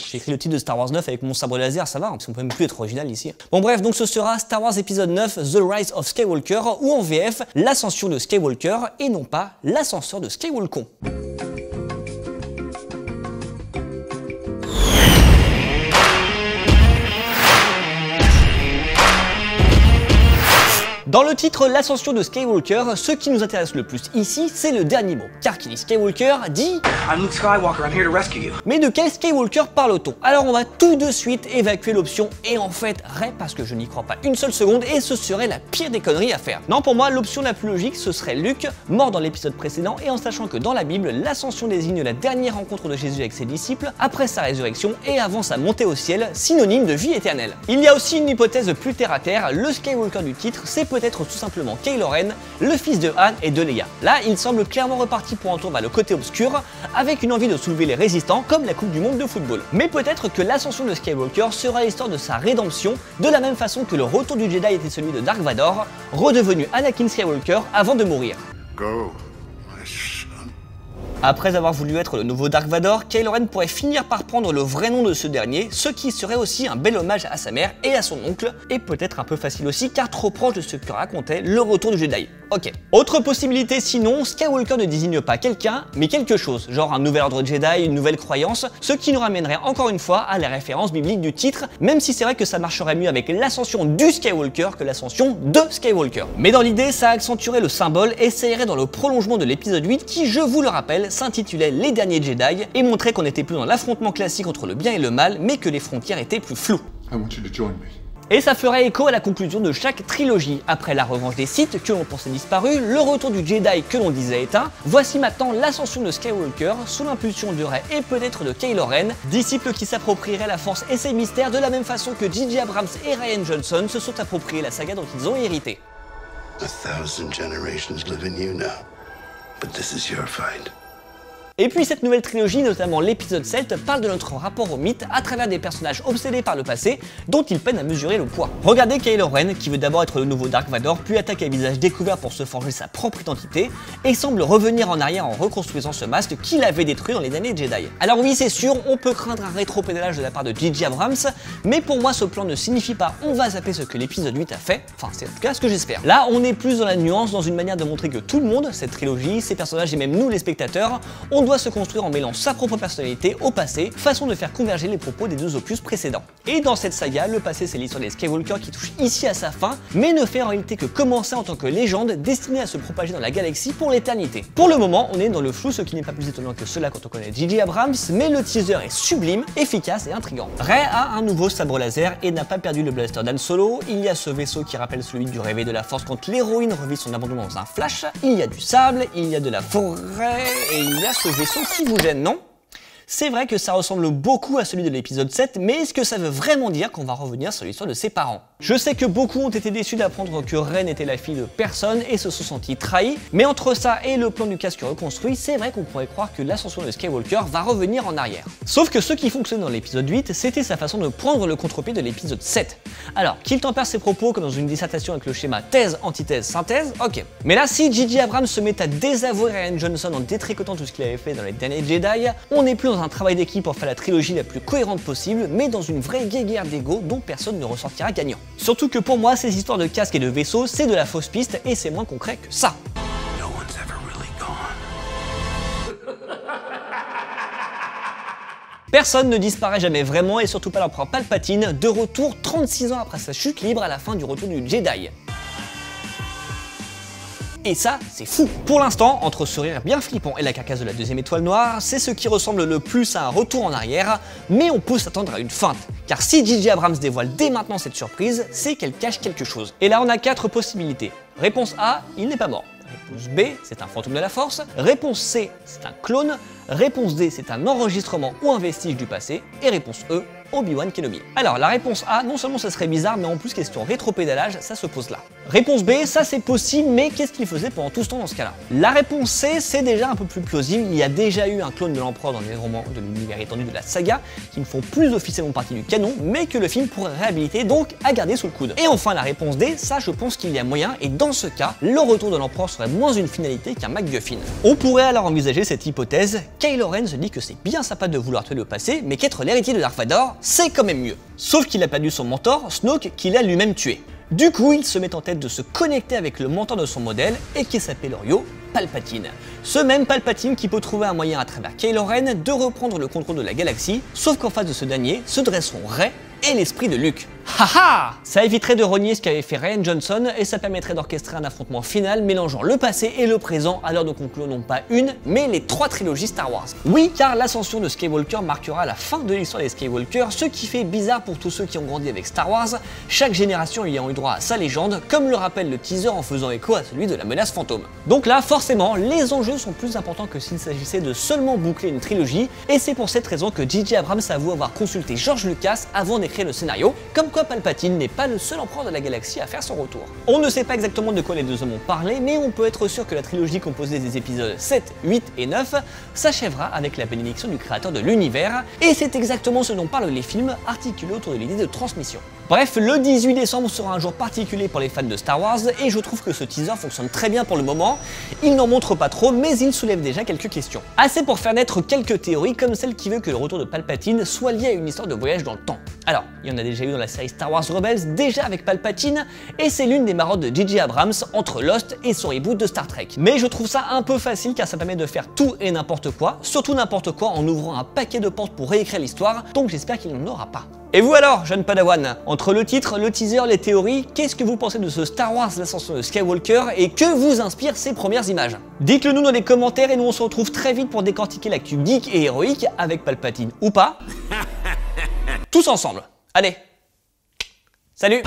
J'ai écrit le titre de Star Wars 9 avec mon sabre laser, ça va, parce qu'on peut même plus être original ici. Bon bref, donc ce sera Star Wars épisode 9, The Rise of Skywalker, ou en VF, l'ascension de Skywalker, et non pas l'ascenseur de Skywalkon. Dans le titre L'ascension de Skywalker, ce qui nous intéresse le plus ici, c'est le dernier mot, car qui dit Skywalker dit I'm Luke Skywalker, I'm here to rescue you. Mais de quel Skywalker parle-t-on? Alors on va tout de suite évacuer l'option et en fait, parce que je n'y crois pas une seule seconde et ce serait la pire des conneries à faire. Non, pour moi, l'option la plus logique, ce serait Luke, mort dans l'épisode précédent et en sachant que dans la Bible, l'ascension désigne la dernière rencontre de Jésus avec ses disciples après sa résurrection et avant sa montée au ciel, synonyme de vie éternelle. Il y a aussi une hypothèse plus terre à terre, le Skywalker du titre, c'est peut-être tout simplement Kylo Ren, le fils de Han et de Leia. Là, il semble clairement reparti pour un tour vers le côté obscur, avec une envie de soulever les résistants comme la Coupe du Monde de football. Mais peut-être que l'ascension de Skywalker sera l'histoire de sa rédemption, de la même façon que le retour du Jedi était celui de Dark Vador, redevenu Anakin Skywalker avant de mourir. Go. Après avoir voulu être le nouveau Dark Vador, Kylo Ren pourrait finir par prendre le vrai nom de ce dernier, ce qui serait aussi un bel hommage à sa mère et à son oncle, et peut-être un peu facile aussi car trop proche de ce que racontait le retour du Jedi. Ok. Autre possibilité sinon, Skywalker ne désigne pas quelqu'un, mais quelque chose, genre un nouvel ordre Jedi, une nouvelle croyance, ce qui nous ramènerait encore une fois à la référence biblique du titre, même si c'est vrai que ça marcherait mieux avec l'ascension du Skywalker que l'ascension de Skywalker. Mais dans l'idée, ça accentuerait le symbole et ça irait dans le prolongement de l'épisode 8 qui, je vous le rappelle, s'intitulait Les Derniers Jedi et montrait qu'on n'était plus dans l'affrontement classique entre le bien et le mal, mais que les frontières étaient plus floues. Et ça ferait écho à la conclusion de chaque trilogie. Après la revanche des Sith que l'on pensait disparu, le retour du Jedi que l'on disait éteint, voici maintenant l'ascension de Skywalker sous l'impulsion de Rey et peut-être de Kylo Ren, disciples qui s'approprieraient la Force et ses mystères de la même façon que J.J. Abrams et Rian Johnson se sont appropriés la saga dont ils ont hérité. 1,000 generations live in you now, but this is your fight. Et puis cette nouvelle trilogie, notamment l'épisode 7, parle de notre rapport au mythe à travers des personnages obsédés par le passé dont ils peinent à mesurer le poids. Regardez Kylo Ren qui veut d'abord être le nouveau Dark Vador puis attaque à visage découvert pour se forger sa propre identité et semble revenir en arrière en reconstruisant ce masque qu'il avait détruit dans les derniers Jedi. Alors oui c'est sûr, on peut craindre un rétro-pédalage de la part de J.J. Abrams, mais pour moi ce plan ne signifie pas on va zapper ce que l'épisode 8 a fait, enfin c'est en tout cas ce que j'espère. Là on est plus dans la nuance, dans une manière de montrer que tout le monde, cette trilogie, ces personnages et même nous les spectateurs, on doit se construire en mêlant sa propre personnalité au passé, façon de faire converger les propos des deux opus précédents. Et dans cette saga, le passé c'est l'histoire des Skywalker qui touche ici à sa fin, mais ne fait en réalité que commencer en tant que légende destinée à se propager dans la galaxie pour l'éternité. Pour le moment, on est dans le flou, ce qui n'est pas plus étonnant que cela quand on connaît J.J. Abrams, mais le teaser est sublime, efficace et intriguant. Rey a un nouveau sabre laser et n'a pas perdu le blaster d'Han Solo, il y a ce vaisseau qui rappelle celui du réveil de la Force quand l'héroïne revit son abandon dans un flash, il y a du sable, il y a de la forêt et il y a ce vaisseau qui vous gêne, non? C'est vrai que ça ressemble beaucoup à celui de l'épisode 7, mais est-ce que ça veut vraiment dire qu'on va revenir sur l'histoire de ses parents? Je sais que beaucoup ont été déçus d'apprendre que Rey était la fille de personne et se sont sentis trahis, mais entre ça et le plan du casque reconstruit, c'est vrai qu'on pourrait croire que l'ascension de Skywalker va revenir en arrière. Sauf que ce qui fonctionnait dans l'épisode 8, c'était sa façon de prendre le contre-pied de l'épisode 7. Alors, qu'il tempère ses propos comme dans une dissertation avec le schéma thèse, antithèse, synthèse, ok. Mais là, si J.J. Abrams se met à désavouer Rian Johnson en détricotant tout ce qu'il avait fait dans les derniers Jedi, on n'est plus dans un travail d'équipe pour faire la trilogie la plus cohérente possible, mais dans une vraie guerre d'ego dont personne ne ressortira gagnant. Surtout que pour moi, ces histoires de casque et de vaisseau, c'est de la fausse piste et c'est moins concret que ça. No one's ever really gone. Personne ne disparaît jamais vraiment et surtout pas l'empereur Palpatine, de retour 36 ans après sa chute libre à la fin du retour du Jedi. Et ça, c'est fou. Pour l'instant, entre ce rire bien flippant et la carcasse de la deuxième étoile noire, c'est ce qui ressemble le plus à un retour en arrière, mais on peut s'attendre à une feinte. Car si J.J. Abrams dévoile dès maintenant cette surprise, c'est qu'elle cache quelque chose. Et là, on a 4 possibilités. Réponse A, il n'est pas mort. Réponse B, c'est un fantôme de la Force. Réponse C, c'est un clone. Réponse D, c'est un enregistrement ou un vestige du passé. Et réponse E, Obi-Wan Kenobi. Alors, la réponse A, non seulement ça serait bizarre, mais en plus, question rétropédalage, ça se pose là. Réponse B, ça c'est possible, mais qu'est-ce qu'il faisait pendant tout ce temps dans ce cas-là? La réponse C, c'est déjà un peu plus plausible. Il y a déjà eu un clone de l'Empereur dans les romans de l'univers étendu de la saga, qui ne font plus officiellement partie du canon, mais que le film pourrait réhabiliter, donc à garder sous le coude. Et enfin la réponse D, ça je pense qu'il y a moyen, et dans ce cas, le retour de l'Empereur serait moins une finalité qu'un MacGuffin. On pourrait alors envisager cette hypothèse. Kylo Ren se dit que c'est bien sympa de vouloir tuer le passé, mais qu'être l'héritier de Dark Vador, c'est quand même mieux. Sauf qu'il a perdu son mentor, Snoke, qu'il a lui-même tué. Du coup, il se met en tête de se connecter avec le mentor de son modèle et qui s'appelle Orio, Palpatine. Ce même Palpatine qui peut trouver un moyen à travers Kylo Ren de reprendre le contrôle de la galaxie, sauf qu'en face de ce dernier se dresseront Rey et l'esprit de Luke. Haha! Ça éviterait de renier ce qu'avait fait Rian Johnson et ça permettrait d'orchestrer un affrontement final mélangeant le passé et le présent à l'heure de conclure non pas une, mais les 3 trilogies Star Wars. Oui, car l'ascension de Skywalker marquera la fin de l'histoire des Skywalker, ce qui fait bizarre pour tous ceux qui ont grandi avec Star Wars, chaque génération ayant eu droit à sa légende, comme le rappelle le teaser en faisant écho à celui de la menace fantôme. Donc là, forcément, les enjeux sont plus importants que s'il s'agissait de seulement boucler une trilogie, et c'est pour cette raison que J.J. Abrams avoue avoir consulté George Lucas avant d'écrire le scénario, comme quoi Palpatine n'est pas le seul empereur de la galaxie à faire son retour. On ne sait pas exactement de quoi les deux hommes ont parlé, mais on peut être sûr que la trilogie composée des épisodes 7, 8 et 9 s'achèvera avec la bénédiction du créateur de l'univers, et c'est exactement ce dont parlent les films, articulés autour de l'idée de transmission. Bref, le 18 décembre sera un jour particulier pour les fans de Star Wars, et je trouve que ce teaser fonctionne très bien pour le moment. Il n'en montre pas trop, mais il soulève déjà quelques questions. Assez pour faire naître quelques théories, comme celle qui veut que le retour de Palpatine soit lié à une histoire de voyage dans le temps. Alors, il y en a déjà eu dans la série Star Wars Rebels, déjà avec Palpatine, et c'est l'une des marottes de J.J. Abrams entre Lost et son reboot de Star Trek. Mais je trouve ça un peu facile car ça permet de faire tout et n'importe quoi, surtout n'importe quoi en ouvrant un paquet de portes pour réécrire l'histoire, donc j'espère qu'il n'en aura pas. Et vous alors, jeune padawan, entre le titre, le teaser, les théories, qu'est-ce que vous pensez de ce Star Wars l'ascension de Skywalker et que vous inspirent ces premières images? Dites-le nous dans les commentaires et nous on se retrouve très vite pour décortiquer l'actu geek et héroïque avec Palpatine ou pas. Tous ensemble. Allez, salut!